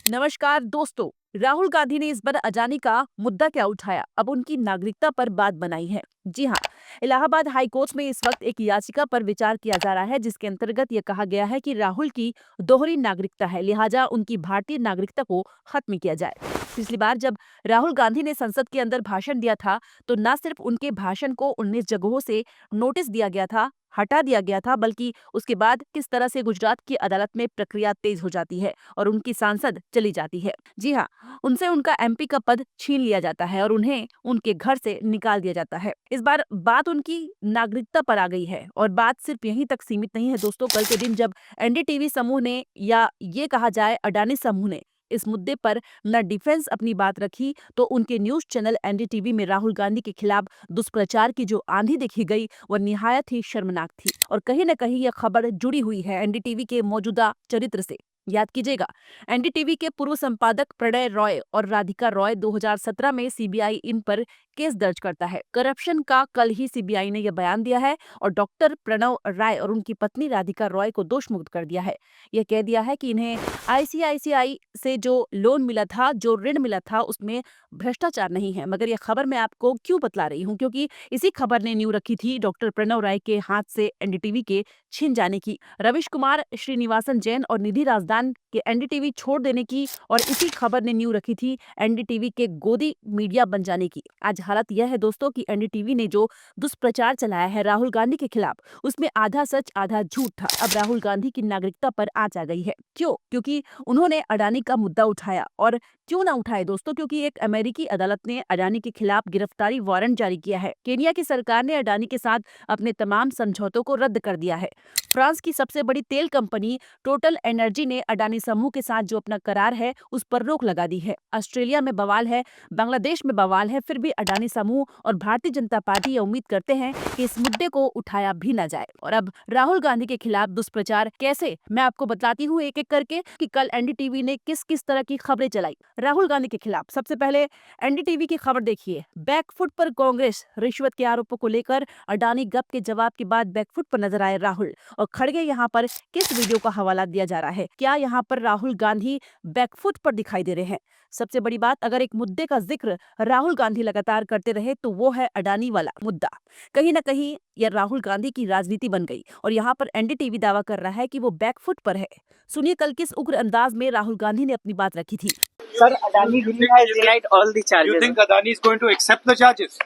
नमस्कार दोस्तों। राहुल गांधी ने इस बार अडानी का मुद्दा क्या उठाया, अब उनकी नागरिकता पर बात बनाई है। जी हाँ, इलाहाबाद हाई कोर्ट में इस वक्त एक याचिका पर विचार किया जा रहा है, जिसके अंतर्गत ये कहा गया है कि राहुल की दोहरी नागरिकता है, लिहाजा उनकी भारतीय नागरिकता को खत्म किया जाए। पिछली बार जब राहुल गांधी ने संसद के अंदर भाषण दिया था, तो न सिर्फ उनके भाषण को 19 जगहों से नोटिस दिया गया था, हटा दिया गया था, बल्कि उसके बाद किस तरह से गुजरात की अदालत में प्रक्रिया तेज हो जाती है और उनकी सांसद चली जाती है। जी हाँ, उनसे उनका एमपी का पद छीन लिया जाता है और उन्हें उनके घर से निकाल दिया जाता है। इस बार बात उनकी नागरिकता पर आ गई है और बात सिर्फ यहीं तक सीमित नहीं है दोस्तों। कल के दिन जब एनडीटीवी समूह ने, या ये कहा जाए अडानी समूह ने, इस मुद्दे पर न डिफेंस अपनी बात रखी, तो उनके न्यूज चैनल एनडीटीवी में राहुल गांधी के खिलाफ दुष्प्रचार की जो आंधी देखी गई, वह निहायत ही शर्मनाक थी। और कहीं न कहीं यह खबर जुड़ी हुई है एनडीटीवी के मौजूदा चरित्र से। याद कीजिएगा, एनडीटीवी के पूर्व संपादक प्रणय रॉय और राधिका रॉय 2017 में सीबीआई इन पर केस दर्ज करता है। करप्शन का कल ही सीबीआई ने यह बयान दिया है और डॉक्टर प्रणव राय और उनकी पत्नी राधिका रॉय को दोष मुक्त कर दिया है। यह कह दिया है कि इन्हें आईसीआईसीआई से जो लोन मिला था, जो ऋण मिला था, उसमें भ्रष्टाचार नहीं है। मगर यह खबर मैं आपको क्यों बतला रही हूँ, क्योंकि इसी खबर ने नींव रखी थी डॉक्टर प्रणव राय के हाथ से एनडीटीवी के छिन जाने की, रविश कुमार, श्रीनिवासन जैन और निधि राजदान के एनडीटीवी छोड़ देने की, और इसी खबर ने नींव रखी थी एनडीटीवी के गोदी मीडिया बन जाने की। आज हालत यह है दोस्तों कि एनडीटीवी ने जो दुष्प्रचार चलाया है राहुल गांधी के खिलाफ, उसमें आधा सच आधा झूठ था। अब राहुल गांधी की नागरिकता पर आंच आ गई है। क्यों? क्योंकि उन्होंने अडानी का मुद्दा उठाया। और क्यों ना उठाए दोस्तों, क्योंकि एक अमेरिकी अदालत ने अडानी के खिलाफ गिरफ्तारी वारंट जारी किया है। केनिया की सरकार ने अडानी के साथ अपने तमाम समझौतों को रद्द कर दिया है। फ्रांस की सबसे बड़ी तेल कंपनी टोटल एनर्जी ने अडानी समूह के साथ जो अपना करार है, उस पर रोक लगा दी है। ऑस्ट्रेलिया में बवाल है, बांग्लादेश में बवाल है, फिर भी अडानी समूह और भारतीय जनता पार्टी ये उम्मीद करते हैं कि इस मुद्दे को उठाया भी न जाए। और अब राहुल गांधी के खिलाफ दुष्प्रचार कैसे, मैं आपको बताती हूँ एक एक करके कि कल एनडीटीवी ने किस किस तरह की खबरें चलाई राहुल गांधी के खिलाफ। सबसे पहले एनडीटीवी की खबर देखिए, बैकफुट पर कांग्रेस, रिश्वत के आरोपों को लेकर अडानी गप के जवाब के बाद बैकफुट पर नजर आए राहुल। और खड़गे यहाँ पर किस वीडियो का हवाला दिया जा रहा है, क्या यहाँ पर राहुल गांधी बैकफुट पर दिखाई दे रहे हैं? सबसे बड़ी बात, अगर एक मुद्दे का जिक्र राहुल गांधी लगातार करते रहे तो वो है अडानी वाला मुद्दा। कहीं ना कहीं यह राहुल गांधी की राजनीति बन गई और यहाँ पर एनडीटीवी दावा कर रहा है कि वो बैकफुट पर है। सुनिए कल किस उग्र अंदाज में राहुल गांधी ने अपनी बात रखी थी। Sir, Adani really has denied all the charges. You think Adani is going to accept the charges?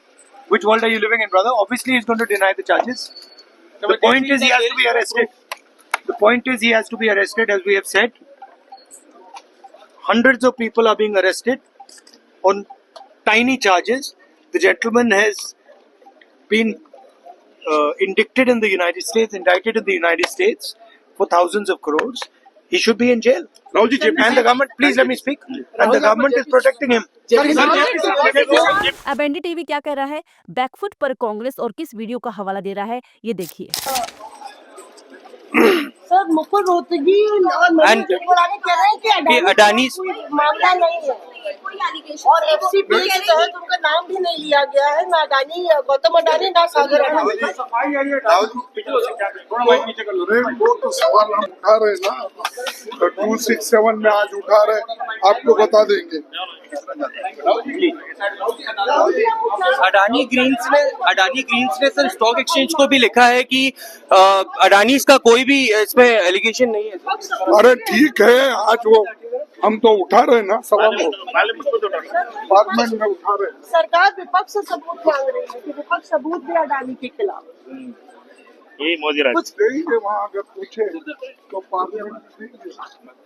Which world are you living in, brother? Obviously, he's going to deny the charges. The point is he has to be arrested. The point is he has to be arrested, as we have said. Hundreds of people are being arrested on tiny charges. The gentleman has been indicted in the United States for thousands of crores. He should be in jail. And the government, please let me speak. And the government is protecting him. अब NDTV क्या कह रहा है, back foot पर कांग्रेस, और किस video का हवाला दे रहा है, ये देखिए। सर, मुकुल रोहतगी और मनीष तिवारी कह रहे हैं कि अडानी कोई मामला नहीं है और एफसीपी के तहत उनका नाम भी नहीं लिया गया है, ना अडानी, गौतम अडानी, ना सागर अडानी। वो तो सवाल हम उठा रहे हैं ना, 267 में आज उठा रहे, आपको बता देंगे। अडानी ग्रीन्स ने सर स्टॉक एक्सचेंज को भी लिखा है कि अडानी इसका कोई भी इसमें एलिगेशन नहीं है। अरे ठीक है, आज वो हम तो उठा रहे ना सवाल, पार्लियामेंट में उठा रहे। सरकार विपक्ष से सबूत मांग रही है कि विपक्ष सबूत दे अडानी के खिलाफ। यही मोदी राज कुछ देंगे वहाँ, अगर पूछे तो पार्लियामेंट में देंगे।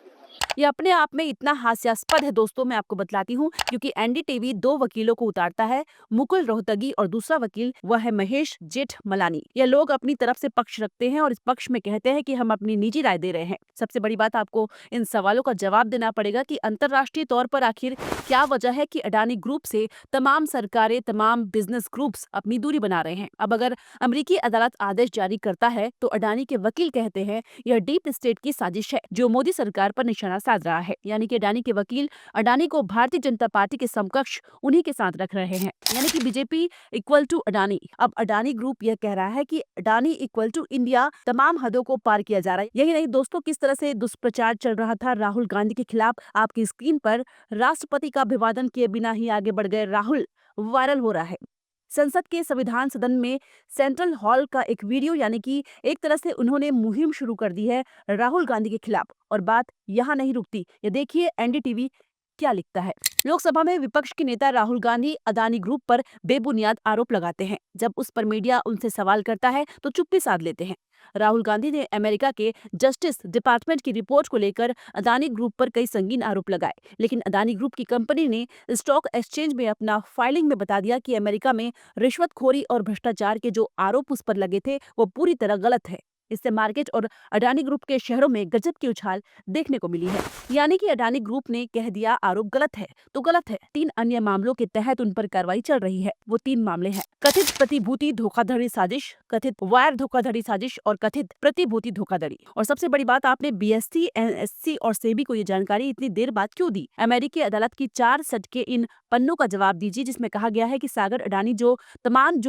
ये अपने आप में इतना हास्यास्पद है दोस्तों, मैं आपको बतलाती हूँ, क्योंकि एनडीटीवी दो वकीलों को उतारता है, मुकुल रोहतगी और दूसरा वकील वह है महेश जेठमलानी। ये लोग अपनी तरफ से पक्ष रखते हैं और इस पक्ष में कहते हैं कि हम अपनी निजी राय दे रहे हैं। सबसे बड़ी बात, आपको इन सवालों का जवाब देना पड़ेगा कि अंतर्राष्ट्रीय तौर पर आखिर क्या वजह है कि अडानी ग्रुप से तमाम सरकारें, तमाम बिजनेस ग्रुप्स अपनी दूरी बना रहे हैं। अब अगर अमेरिकी अदालत आदेश जारी करता है तो अडानी के वकील कहते हैं यह डीप स्टेट की साजिश है जो मोदी सरकार पर निशाना साध रहा है। यानी कि अडानी के वकील अडानी को भारतीय जनता पार्टी के समकक्ष उन्हीं के साथ रख रहे हैं, यानी कि बीजेपी इक्वल टू अडानी। अब अडानी ग्रुप यह कह रहा है कि अडानी इक्वल टू इंडिया, तमाम हदों को पार किया जा रहा है। यही नहीं दोस्तों, किस तरह से दुष्प्रचार चल रहा था राहुल गांधी के खिलाफ आपकी स्क्रीन पर राष्ट्रपति का अभिवादन किए बिना ही आगे बढ़ गए राहुल, वायरल हो रहा है। संसद के संविधान सदन में सेंट्रल हॉल का एक वीडियो, यानी कि एक तरह से उन्होंने मुहिम शुरू कर दी है राहुल गांधी के खिलाफ। और बात यहाँ नहीं रुकती, ये देखिए एनडीटीवी क्या लिखता है। लोकसभा में विपक्ष के नेता राहुल गांधी अडानी ग्रुप पर बेबुनियाद आरोप लगाते हैं। जब उस पर मीडिया उनसे सवाल करता है तो चुप्पी साध लेते हैं। राहुल गांधी ने अमेरिका के जस्टिस डिपार्टमेंट की रिपोर्ट को लेकर अडानी ग्रुप पर कई संगीन आरोप लगाए, लेकिन अडानी ग्रुप की कंपनी ने स्टॉक एक्सचेंज में अपना फाइलिंग में बता दिया कि अमेरिका में रिश्वतखोरी और भ्रष्टाचार के जो आरोप उस पर लगे थे वो पूरी तरह गलत है। इससे मार्केट और अडानी ग्रुप के शेयरों में गजब की उछाल देखने को मिली है। यानी कि अडानी ग्रुप ने कह दिया आरोप गलत है तो गलत है। 3 अन्य मामलों के तहत उन पर कार्रवाई चल रही है। वो 3 मामले हैं: कथित प्रतिभूति धोखाधड़ी साजिश, कथित वायर धोखाधड़ी साजिश और कथित प्रतिभूति धोखाधड़ी। और सबसे बड़ी बात, आपने बीएससी, एनएससी और सेबी को ये जानकारी इतनी देर बाद क्यों दी? अमेरिकी अदालत की 4 सट के इन पन्नों का जवाब दीजिए, जिसमें कहा गया है कि सागर अडानी जो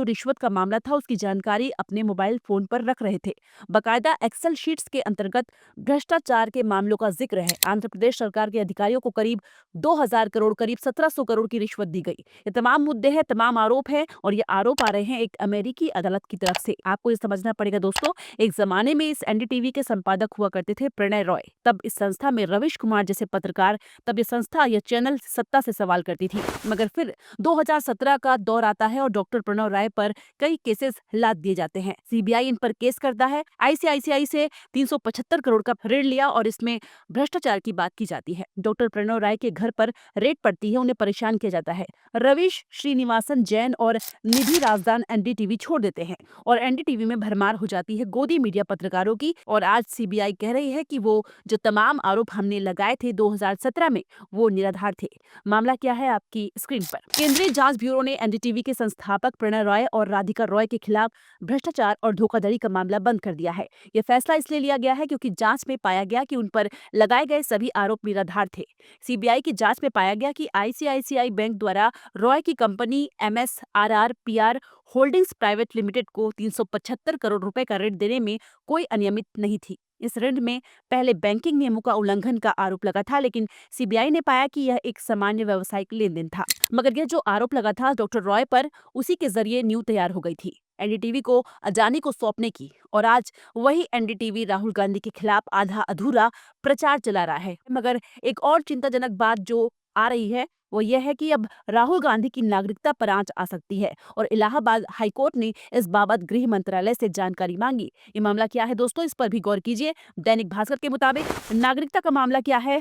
रिश्वत का मामला था उसकी जानकारी अपने मोबाइल फोन पर रख रहे थे। बकायदा एक्सेल शीट्स के अंतर्गत भ्रष्टाचार के मामलों का जिक्र है। आंध्र प्रदेश सरकार के अधिकारियों को करीब 2000 करोड़, करीब 1700 करोड़ की रिश्वत दी गई। ये तमाम मुद्दे हैं, तमाम आरोप हैं और ये आरोप आ रहे हैं एक अमेरिकी अदालत की तरफ से। आपको ये समझना पड़ेगा दोस्तों, एक जमाने में इस एनडीटीवी के संपादक हुआ करते थे प्रणय रॉय। तब इस संस्था में रविश कुमार जैसे पत्रकार, तब ये संस्था, यह चैनल सत्ता से सवाल करती थी। मगर फिर 2017 का दौर आता है और डॉक्टर प्रणय राय पर कई केसेस लाद दिए जाते हैं। सीबीआई इन पर केस करता है। आईसीआईसीआई से 375 करोड़ का ऋण लिया और इसमें भ्रष्टाचार की बात की जाती है। डॉक्टर प्रणय राय के घर पर रेड पड़ती है, उन्हें परेशान किया जाता है। रविश श्रीनिवासन जैन और निधि राजदान एनडीटीवी छोड़ देते हैं और एनडीटीवी में भरमार हो जाती है गोदी मीडिया पत्रकारों की। और आज सीबीआई कह रही है कि वो जो तमाम आरोप हमने लगाए थे 2017 में वो निराधार थे। मामला क्या है आपकी स्क्रीन पर। केंद्रीय जांच ब्यूरो ने एनडीटीवी के संस्थापक प्रणय रॉय और राधिका रॉय के खिलाफ भ्रष्टाचार और धोखाधड़ी का मामला बंद कर दिया है। यह फैसला इसलिए लिया गया है क्योंकि जांच में पाया गया कि उन पर लगाए गए सभी आरोप निराधार थे। सीबीआई की जांच में पाया गया कि आईसीआईसीआई बैंक द्वारा रॉय की company MSRR holdings private limited को 375 करोड़ रुपए का ऋण देने में कोई अनियमित नहीं थी। इस ऋण में पहले बैंकिंग नियमों का उल्लंघन का आरोप लगा था, लेकिन सीबीआई ने पाया कि यह एक सामान्य व्यावसायिक लेन देन था। मगर यह जो आरोप लगा था डॉक्टर रॉय पर, उसी के जरिए न्यूज तैयार हो गई थी एनडीटीवी को अडानी को सौंपने की। और आज वही एनडीटीवी राहुल गांधी के खिलाफ आधा अधूरा प्रचार चला रहा है। मगर एक और चिंताजनक बात जो आ रही है वो यह है कि अब राहुल गांधी की नागरिकता पर आंच आ सकती है और इलाहाबाद हाईकोर्ट ने इस बाबत गृह मंत्रालय से जानकारी मांगी। ये मामला क्या है दोस्तों, इस पर भी गौर कीजिए। दैनिक भास्कर के मुताबिक नागरिकता का मामला क्या है।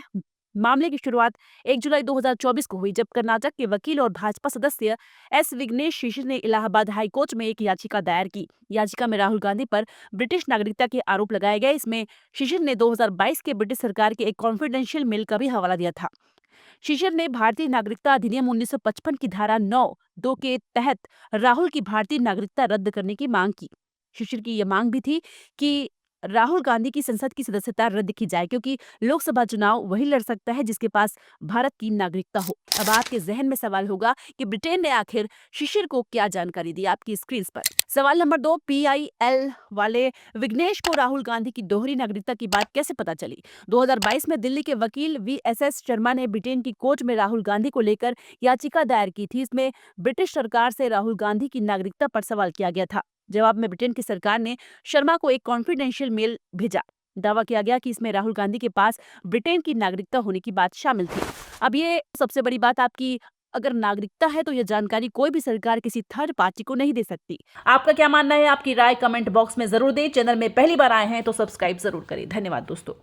मामले की शुरुआत 1 जुलाई 2024 को हुई, जब कर्नाटक के वकील और भाजपा सदस्य एस विघ्नेश शिशिर ने इलाहाबाद हाईकोर्ट में एक याचिका दायर की। याचिका में राहुल गांधी पर ब्रिटिश नागरिकता के आरोप लगाए गए। इसमें शिशिर ने 2022 के ब्रिटिश सरकार के एक कॉन्फिडेंशियल मेल का भी हवाला दिया था। शिशिर ने भारतीय नागरिकता अधिनियम 1955 की धारा 9(2) के तहत राहुल की भारतीय नागरिकता रद्द करने की मांग की। शिशिर की यह मांग भी थी कि राहुल गांधी की संसद की सदस्यता रद्द की जाए, क्योंकि लोकसभा चुनाव वही लड़ सकता है जिसके पास भारत की नागरिकता हो। अब आपके जहन में सवाल होगा कि ब्रिटेन ने आखिर शिशिर को क्या जानकारी दी। आपकी स्क्रीन पर सवाल नंबर 2, PIL वाले विघ्नेश को राहुल गांधी की दोहरी नागरिकता की बात कैसे पता चली? 2022 में दिल्ली के वकील VSS शर्मा ने ब्रिटेन की कोर्ट में राहुल गांधी को लेकर याचिका दायर की थी। इसमें ब्रिटिश सरकार से राहुल गांधी की नागरिकता पर सवाल किया गया था। जवाब में ब्रिटेन की सरकार ने शर्मा को एक कॉन्फिडेंशियल मेल भेजा। दावा किया गया कि इसमें राहुल गांधी के पास ब्रिटेन की नागरिकता होने की बात शामिल थी। अब ये सबसे बड़ी बात, आपकी अगर नागरिकता है तो यह जानकारी कोई भी सरकार किसी थर्ड पार्टी को नहीं दे सकती। आपका क्या मानना है? आपकी राय कमेंट बॉक्स में जरूर दें। चैनल में पहली बार आए हैं तो सब्सक्राइब जरूर करें। धन्यवाद दोस्तों।